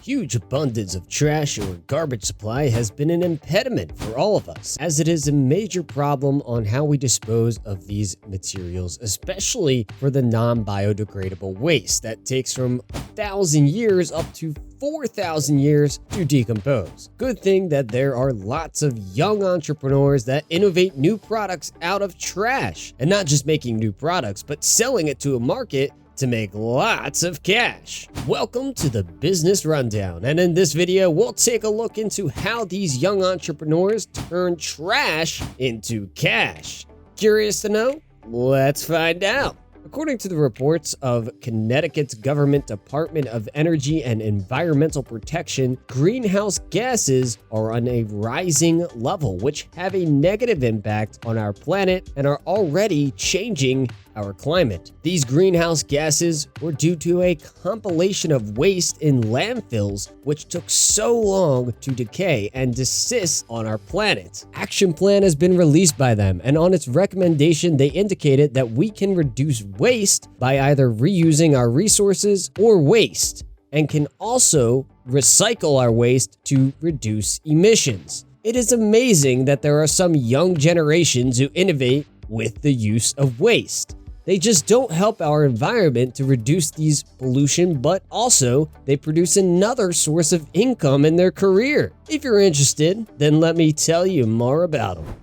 huge abundance of trash or garbage supply has been an impediment for all of us, as it is a major problem on how we dispose of these materials, especially for the non-biodegradable waste that takes from 1,000 years up to 4,000 years to decompose. Good thing that there are lots of young entrepreneurs that innovate new products out of trash, and not just making new products, but selling it to a market to make lots of cash. Welcome to the Business Rundown, and in this video we'll take a look into how these young entrepreneurs turn trash into cash. Curious to know? Let's find out. According to the reports of Connecticut's Government Department of Energy and Environmental Protection, greenhouse gases are on a rising level, which have a negative impact on our planet and are already changing our climate. These greenhouse gases were due to a compilation of waste in landfills, which took so long to decay and desist on our planet. Action plan has been released by them, and on its recommendation, they indicated that we can reduce waste by either reusing our resources or waste, and can also recycle our waste to reduce emissions. It is amazing that there are some young generations who innovate with the use of waste. They just don't help our environment to reduce these pollution, but also they produce another source of income in their career. If you're interested, then let me tell you more about them.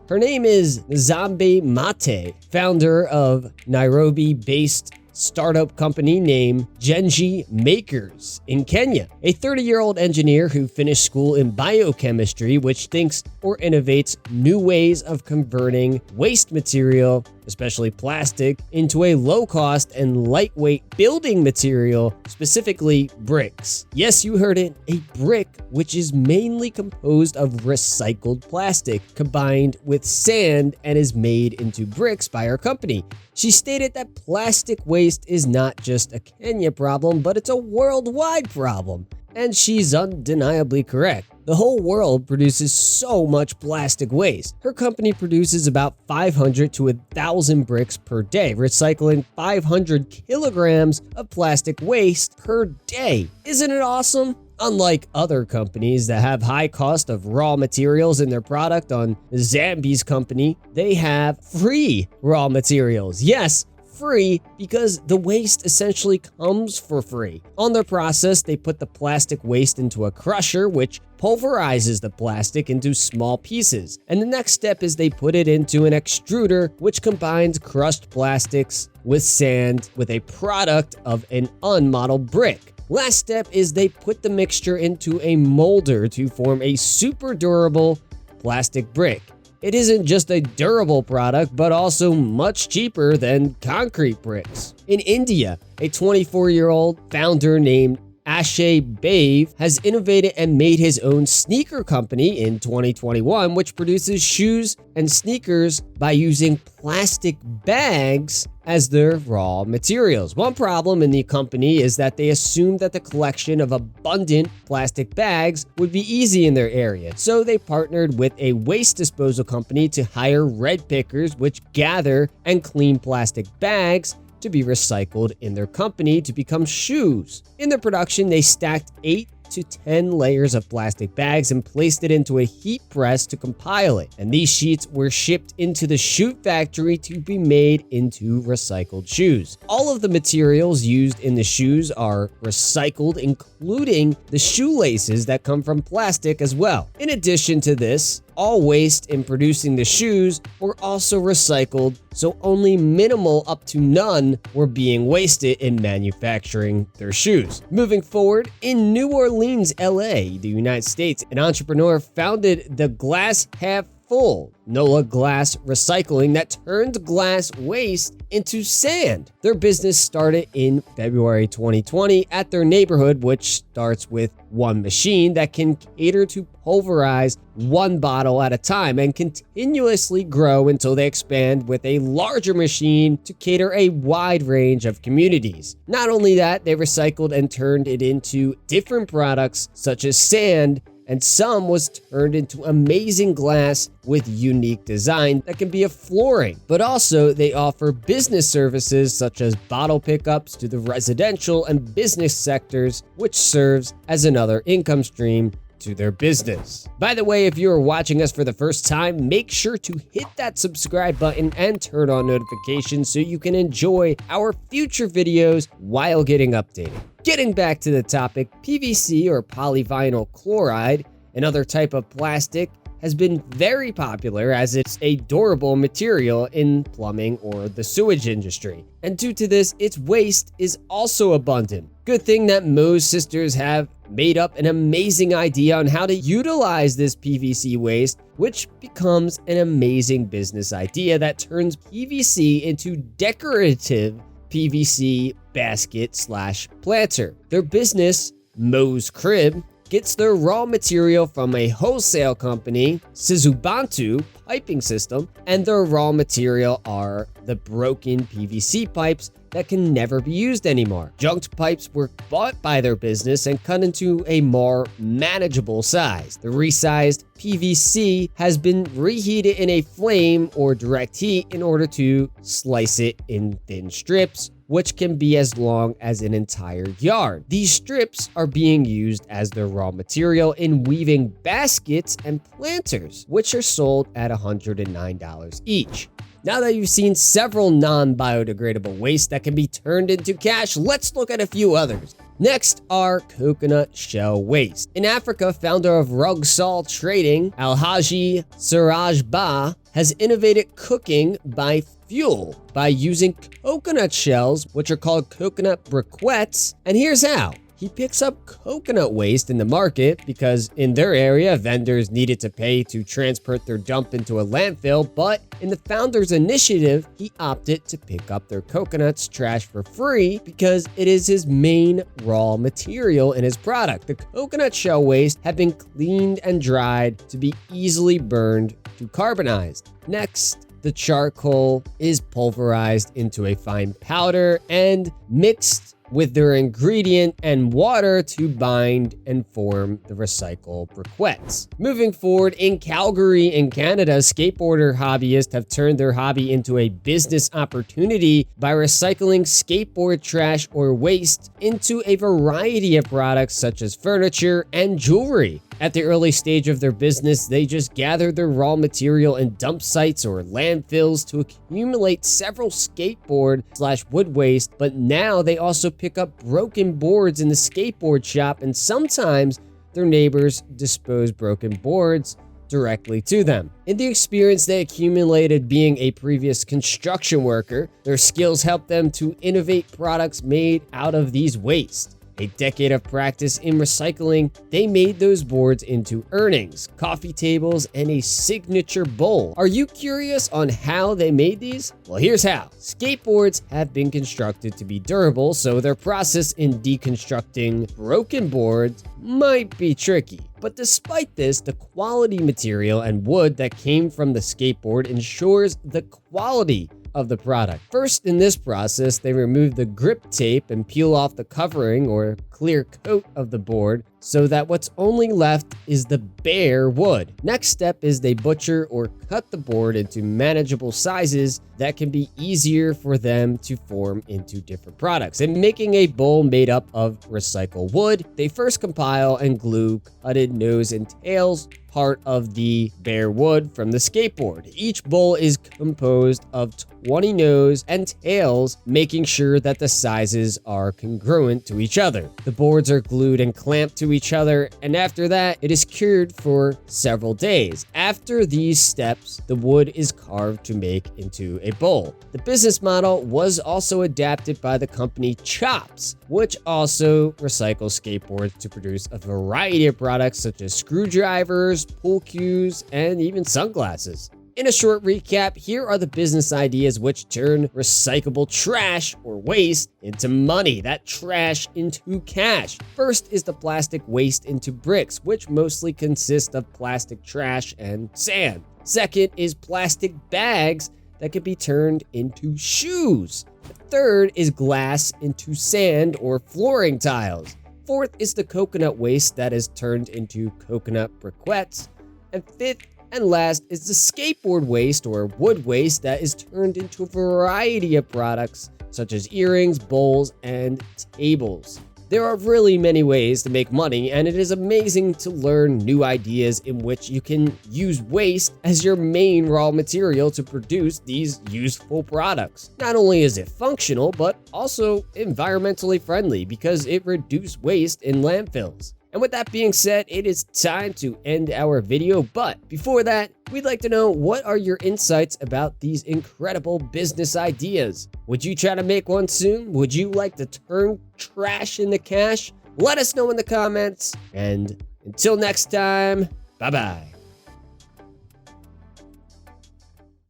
Her name is Nzambe Mate, founder of Nairobi-based startup company named Genji Makers in Kenya, a 30-year-old engineer who finished school in biochemistry, which thinks or innovates new ways of converting waste material, especially plastic, into a low-cost and lightweight building material, specifically bricks. Yes, you heard it, a brick, which is mainly composed of recycled plastic combined with sand and is made into bricks by our company. She stated that plastic waste is not just a Kenya problem, but it's a worldwide problem. And she's undeniably correct. The whole world produces so much plastic waste. Her company produces about 500 to 1,000 bricks per day, recycling 500 kilograms of plastic waste per day. Isn't it awesome? Unlike other companies that have high cost of raw materials in their product, on Zambi's company, they have free raw materials. Yes, free, because the waste essentially comes for free. On their process, they put the plastic waste into a crusher, which pulverizes the plastic into small pieces. And the next step is they put it into an extruder, which combines crushed plastics with sand with a product of an unmodeled brick. Last step is they put the mixture into a molder to form a super durable plastic brick. It isn't just a durable product, but also much cheaper than concrete bricks. In India, a 24-year-old founder named Ashay Bave has innovated and made his own sneaker company in 2021, which produces shoes and sneakers by using plastic bags as their raw materials. One problem in the company is that they assumed that the collection of abundant plastic bags would be easy in their area. So they partnered with a waste disposal company to hire red pickers, which gather and clean plastic bags to be recycled in their company to become shoes. In their production, they stacked 8 to 10 layers of plastic bags and placed it into a heat press to compile it. And these sheets were shipped into the shoe factory to be made into recycled shoes. All of the materials used in the shoes are recycled, including the shoelaces that come from plastic as well. In addition to this, all waste in producing the shoes were also recycled, so only minimal up to none were being wasted in manufacturing their shoes. Moving forward, in New Orleans, LA, the United States, an entrepreneur founded the Glass Half Full NOLA Glass Recycling that turned glass waste into sand. Their business started in February 2020 at their neighborhood, which starts with one machine that can cater to pulverize one bottle at a time and continuously grow until they expand with a larger machine to cater a wide range of communities. Not only that, they recycled and turned it into different products such as sand and some was turned into amazing glass with unique design that can be a flooring. But also they offer business services such as bottle pickups to the residential and business sectors, which serves as another income stream to their business. By the way, if you are watching us for the first time, make sure to hit that subscribe button and turn on notifications so you can enjoy our future videos while getting updated. Getting back to the topic, PVC or polyvinyl chloride, another type of plastic, has been very popular as it's a durable material in plumbing or the sewage industry. And due to this, its waste is also abundant. Good thing that Mohs sisters have made up an amazing idea on how to utilize this PVC waste, which becomes an amazing business idea that turns PVC into decorative PVC basket/planter. Their business, Mohs Crib, gets their raw material from a wholesale company, Sizubantu Piping System, and their raw material are the broken PVC pipes that can never be used anymore. Junked pipes were bought by their business and cut into a more manageable size. The resized PVC has been reheated in a flame or direct heat in order to slice it in thin strips, which can be as long as an entire yard. These strips are being used as their raw material in weaving baskets and planters, which are sold at $109 each. Now that you've seen several non-biodegradable wastes that can be turned into cash, let's look at a few others. Next are coconut shell waste. In Africa, founder of Rugsal Trading, Alhaji Siraj Ba, has innovated cooking by fuel by using coconut shells, which are called coconut briquettes. And here's how. He picks up coconut waste in the market because in their area, vendors needed to pay to transport their dump into a landfill, but in the founder's initiative, he opted to pick up their coconuts trash for free because it is his main raw material in his product. The coconut shell waste have been cleaned and dried to be easily burned to carbonized. Next, the charcoal is pulverized into a fine powder and mixed with their ingredient and water to bind and form the recycled briquettes. Moving forward, in Calgary in Canada, skateboarder hobbyists have turned their hobby into a business opportunity by recycling skateboard trash or waste into a variety of products such as furniture and jewelry. At the early stage of their business, they just gathered their raw material in dump sites or landfills to accumulate several skateboard/wood waste, but now they also pick up broken boards in the skateboard shop, and sometimes their neighbors dispose broken boards directly to them. In the experience they accumulated being a previous construction worker, their skills helped them to innovate products made out of these wastes. A decade of practice in recycling, they made those boards into earnings, coffee tables, and a signature bowl. Are you curious on how they made these? Well, here's how. Skateboards have been constructed to be durable, so their process in deconstructing broken boards might be tricky. But despite this, the quality material and wood that came from the skateboard ensures the quality of the product. First, in this process, they remove the grip tape and peel off the covering or clear coat of the board so that what's only left is the bare wood. Next step is they butcher or cut the board into manageable sizes that can be easier for them to form into different products. In making a bowl made up of recycled wood, they first compile and glue cutted nose and tails part of the bare wood from the skateboard. Each bowl is composed of 20 nose and tails, making sure that the sizes are congruent to each other. The boards are glued and clamped to each other, and after that, it is cured for several days. After these steps, the wood is carved to make into a bowl. The business model was also adapted by the company Chops, which also recycles skateboards to produce a variety of products such as screwdrivers, pool cues, and even sunglasses. In a short recap, here are the business ideas which turn recyclable trash or waste into money, that trash into cash. First is the plastic waste into bricks, which mostly consist of plastic trash and sand. Second is plastic bags that can be turned into shoes. The third is glass into sand or flooring tiles. Fourth is the coconut waste that is turned into coconut briquettes. And fifth and last is the skateboard waste or wood waste that is turned into a variety of products such as earrings, bowls, and tables. There are really many ways to make money, and it is amazing to learn new ideas in which you can use waste as your main raw material to produce these useful products. Not only is it functional, but also environmentally friendly because it reduces waste in landfills. And with that being said, it is time to end our video, but before that, we'd like to know, what are your insights about these incredible business ideas? Would you try to make one soon? Would you like to turn trash into cash? Let us know in the comments, and until next time, bye-bye.